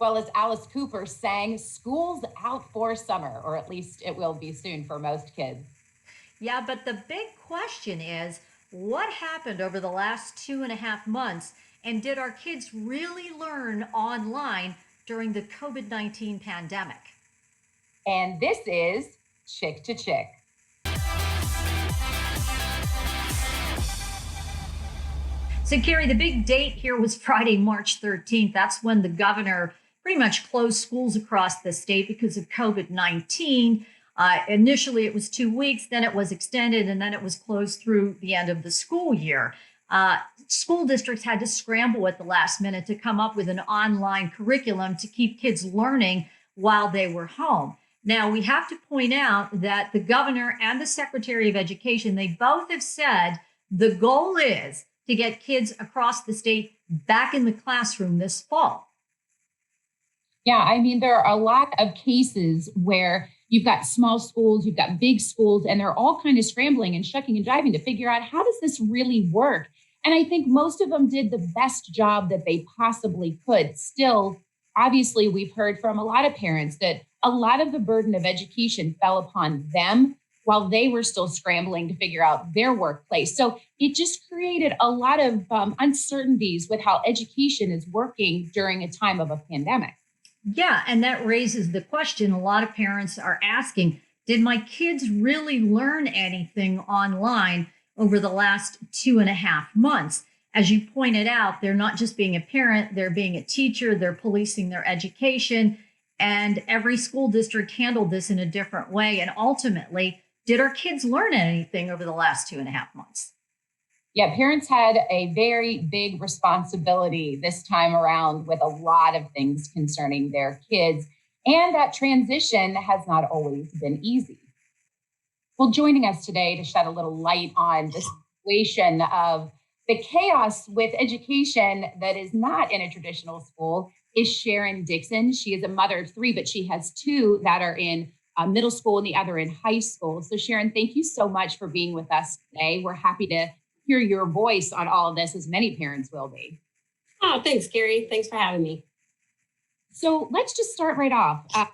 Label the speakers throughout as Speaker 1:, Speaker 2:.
Speaker 1: Well, as Alice Cooper sang, school's out for summer, or at least it will be soon for most kids.
Speaker 2: Yeah, but the big question is what happened over the last 2.5 months? And did our kids really learn online during the COVID-19 pandemic?
Speaker 1: And this is Chick to Chick.
Speaker 2: So, Carrie, the big date here was Friday, March 13th. That's when the governor pretty much closed schools across the state because of COVID-19. Initially, it was 2 weeks, then it was extended, and then it was closed through the end of the school year. School districts had to scramble at the last minute to come up with an online curriculum to keep kids learning while they were home. Now, we have to point out that the governor and the Secretary of Education, they both have said the goal is to get kids across the state back in the classroom this fall.
Speaker 1: Yeah, I mean, there are a lot of cases where you've got small schools, you've got big schools, and they're all kind of scrambling and shucking and jiving to figure out how does this really work? And I think most of them did the best job that they possibly could. Still, obviously, we've heard from a lot of parents that a lot of the burden of education fell upon them while they were still scrambling to figure out their workplace. So it just created a lot of uncertainties with how education is working during a time of a pandemic.
Speaker 2: Yeah, and that raises the question a lot of parents are asking, did my kids really learn anything online over the last 2.5 months? As you pointed out, they're not just being a parent, they're being a teacher, they're policing their education, and every school district handled this in a different way. And ultimately, did our kids learn anything over the last 2.5 months?
Speaker 1: Yeah, parents had a very big responsibility this time around with a lot of things concerning their kids. And that transition has not always been easy. Well, joining us today to shed a little light on the situation of the chaos with education that is not in a traditional school is Sharon Dixon. She is a mother of three, but she has two that are in middle school and the other in high school. So Sharon, thank you so much for being with us today. We're happy to hear your voice on all of this, as many parents will be.
Speaker 3: Oh, thanks, Gary. Thanks for having me.
Speaker 1: So let's just start right off. What's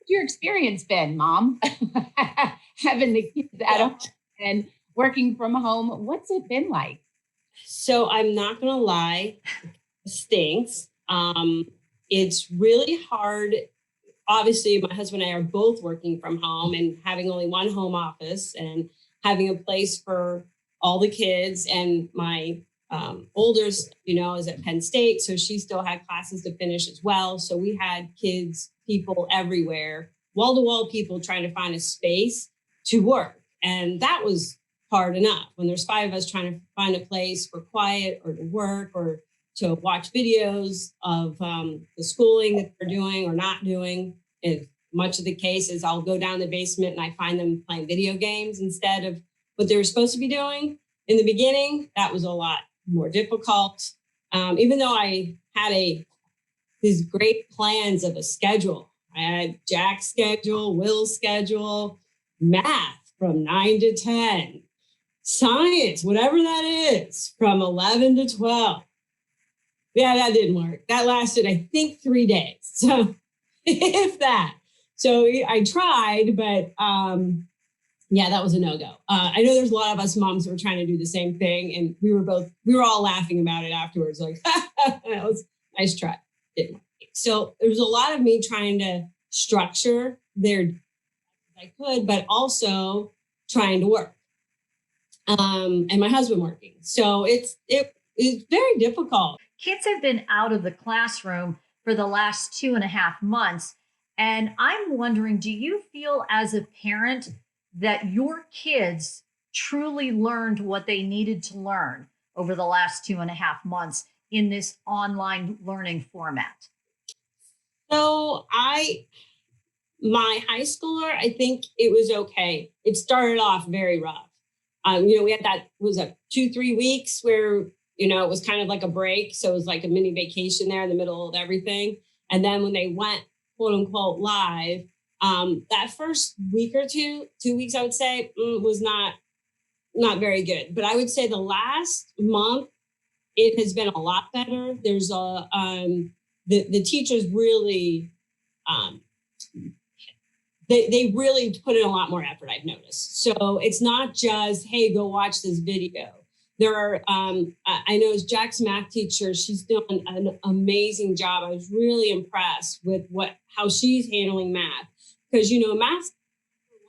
Speaker 1: your experience been, Mom? Having the kids at home and working from home. What's it been like?
Speaker 3: So I'm not going to lie, it stinks. It's really hard. Obviously, my husband and I are both working from home and having only one home office and having a place for all the kids. And my oldest, is at Penn State. So she still had classes to finish as well. So we had kids, people everywhere, wall-to-wall people trying to find a space to work. And that was hard enough when there's five of us trying to find a place for quiet or to work or to watch videos of the schooling that they're doing or not doing. And much of the case is I'll go down the basement and I find them playing video games instead of what they were supposed to be doing. In the beginning, that was a lot more difficult. Even though I had these great plans of a schedule. I had Jack's schedule, Will's schedule, math from 9 to 10, science, whatever that is, from 11 to 12. Yeah, that didn't work. That lasted, I think, 3 days. So if that. So I tried, but yeah, that was a no-go. I know there's a lot of us moms who were trying to do the same thing. And we were all laughing about it afterwards. Like, that was a nice try. Didn't work. So there was a lot of me trying to structure their as I could, but also trying to work. And my husband working. So it's very difficult.
Speaker 2: Kids have been out of the classroom for the last 2.5 months. And I'm wondering, do you feel as a parent that your kids truly learned what they needed to learn over the last 2.5 months in this online learning format?
Speaker 3: So my high schooler, I think it was okay. It started off very rough. We had that was 2-3 weeks where, it was kind of like a break. So it was like a mini vacation there in the middle of everything. And then when they went, quote unquote, live, that first week or 2 weeks, I would say was not very good. But I would say the last month, it has been a lot better. There's the teachers really, they really put in a lot more effort, I've noticed. So it's not just, hey, go watch this video. There are, I know as Jack's math teacher, she's doing an amazing job. I was really impressed with how she's handling math. Because, math is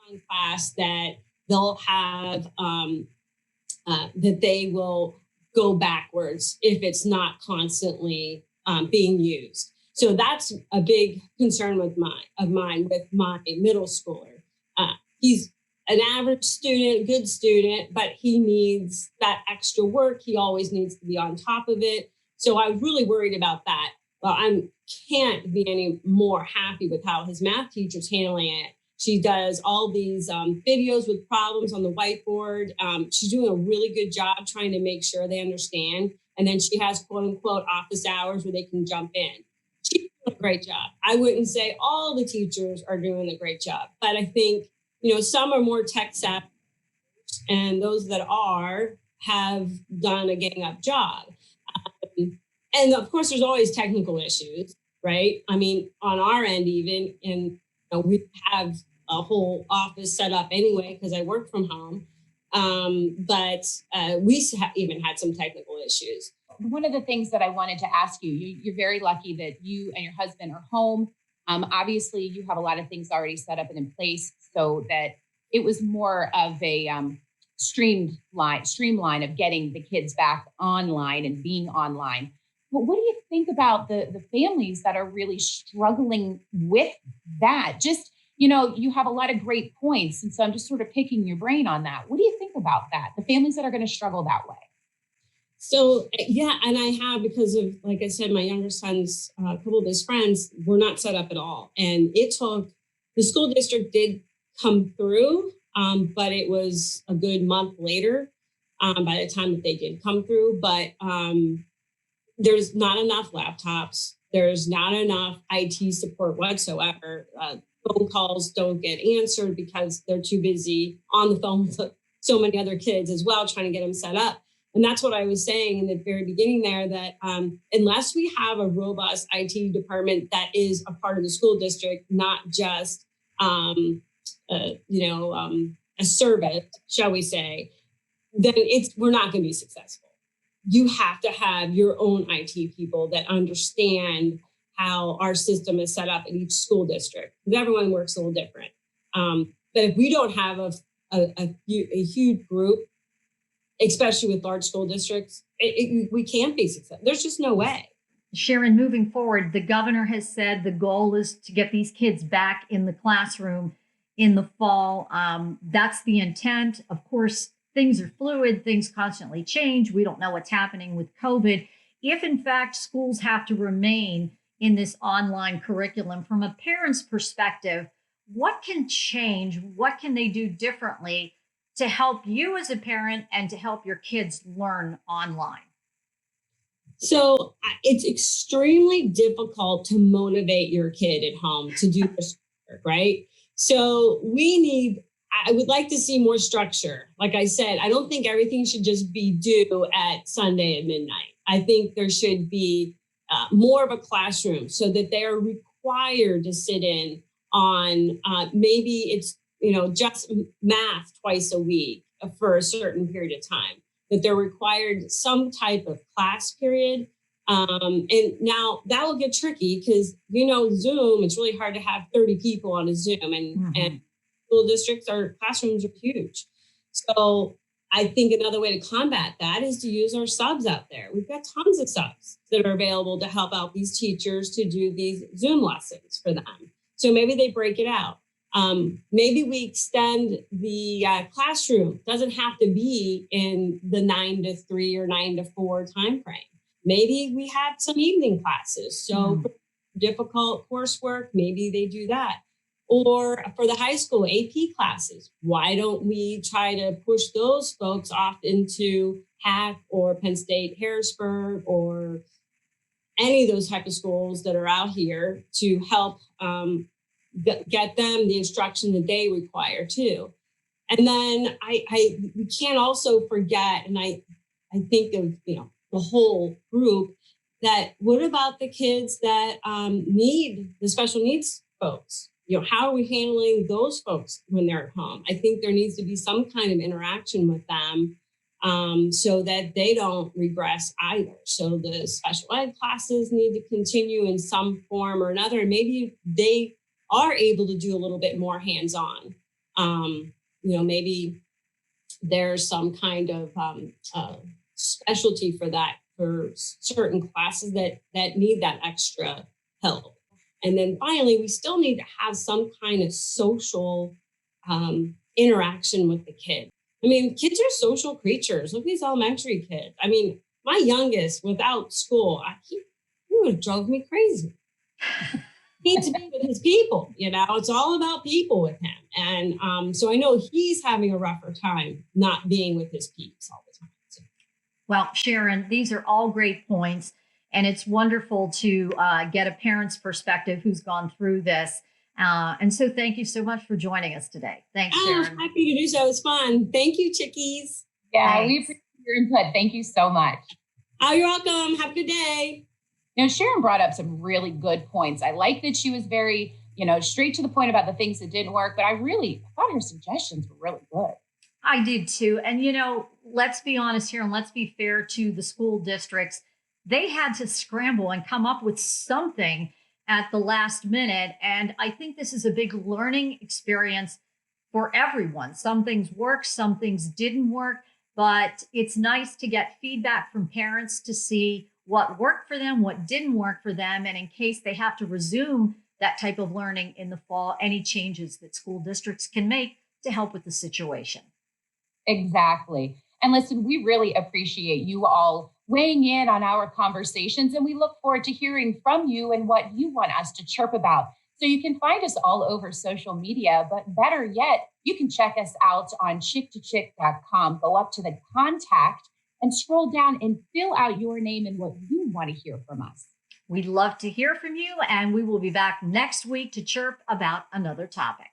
Speaker 3: one class that they'll have, that they will go backwards if it's not constantly being used. So that's a big concern of mine with my middle schooler. He's an average student, good student, but he needs that extra work. He always needs to be on top of it. So I was really worried about that. Well, I can't be any more happy with how his math teacher's handling it. She does all these videos with problems on the whiteboard. She's doing a really good job trying to make sure they understand. And then she has quote unquote office hours where they can jump in. She's doing a great job. I wouldn't say all the teachers are doing a great job, but I think, some are more tech savvy, and those that have done a gang up job. And of course, there's always technical issues, right? I mean, on our end, even, and we have a whole office set up anyway, because I work from home. But we even had some technical issues.
Speaker 1: One of the things that I wanted to ask you, you're very lucky that you and your husband are home. Obviously, you have a lot of things already set up and in place so that it was more of a streamline of getting the kids back online and being online. But what do you think about the families that are really struggling with that? Just, you have a lot of great points. And so I'm just sort of picking your brain on that. What do you think about that? The families that are going to struggle that way?
Speaker 3: So, yeah, and I have, because of, like I said, my younger son's, a couple of his friends were not set up at all. And the school district did come through, but it was a good month later by the time that they did come through. But there's not enough laptops. There's not enough IT support whatsoever. Phone calls don't get answered because they're too busy on the phone with so many other kids as well, trying to get them set up. And that's what I was saying in the very beginning there, that unless we have a robust IT department that is a part of the school district, not just, a service, shall we say, then we're not going to be successful. You have to have your own IT people that understand how our system is set up in each school district, because everyone works a little different. But if we don't have a huge group, especially with large school districts, we can't be successful. There's just no way.
Speaker 2: Sharon, moving forward, the governor has said the goal is to get these kids back in the classroom in the fall. That's the intent. Of course, things are fluid. Things constantly change. We don't know what's happening with COVID. If, in fact, schools have to remain in this online curriculum, from a parent's perspective, what can change? What can they do differently to help you as a parent and to help your kids learn online?
Speaker 3: So it's extremely difficult to motivate your kid at home to do this work, right? So I would like to see more structure. Like I said, I don't think everything should just be due at Sunday at midnight. I think there should be more of a classroom so that they are required to sit in on maybe it's just math twice a week for a certain period of time, that they're required some type of class period. And now that will get tricky because, Zoom, it's really hard to have 30 people on a Zoom, and school districts, our classrooms are huge. So I think another way to combat that is to use our subs out there. We've got tons of subs that are available to help out these teachers to do these Zoom lessons for them. So maybe they break it out. Maybe we extend the classroom. Doesn't have to be in the 9 to 3 or 9 to 4 timeframe. Maybe we have some evening classes. So for difficult coursework, maybe they do that. Or for the high school AP classes, why don't we try to push those folks off into Hack or Penn State Harrisburg or any of those type of schools that are out here to help get them the instruction that they require too. And then we can't also forget, and I think of the whole group, that what about the kids that need the special needs folks? How are we handling those folks when they're at home? I think there needs to be some kind of interaction with them so that they don't regress either. So the special ed classes need to continue in some form or another. And maybe they are able to do a little bit more hands-on. Maybe there's some kind of specialty for that, for certain classes that need that extra help. And then finally, we still need to have some kind of social interaction with the kids. I mean, kids are social creatures. Look at these elementary kids. I mean, my youngest without school, he would have drove me crazy. He needs to be with his people, it's all about people with him. And so I know he's having a rougher time not being with his peeps all the time. So.
Speaker 2: Well, Sharon, these are all great points. And it's wonderful to get a parent's perspective who's gone through this. And so thank you so much for joining us today. Thanks, Sharon.
Speaker 3: Happy to do so. It was fun. Thank you, chickies.
Speaker 1: Yeah, Thanks. We appreciate your input. Thank you so much.
Speaker 3: Oh, you're welcome. Have a good day.
Speaker 1: Sharon brought up some really good points. I like that she was very, straight to the point about the things that didn't work, but I thought her suggestions were really good.
Speaker 2: I did too. And, let's be honest here and let's be fair to the school districts. They had to scramble and come up with something at the last minute. And I think this is a big learning experience for everyone. Some things worked, some things didn't work, but it's nice to get feedback from parents to see what worked for them, what didn't work for them. And in case they have to resume that type of learning in the fall, any changes that school districts can make to help with the situation.
Speaker 1: Exactly. And listen, we really appreciate you all weighing in on our conversations, and we look forward to hearing from you and what you want us to chirp about. So you can find us all over social media, but better yet, you can check us out on chick2chick.com. Go up to the contact and scroll down and fill out your name and what you want to hear from us.
Speaker 2: We'd love to hear from you, and we will be back next week to chirp about another topic.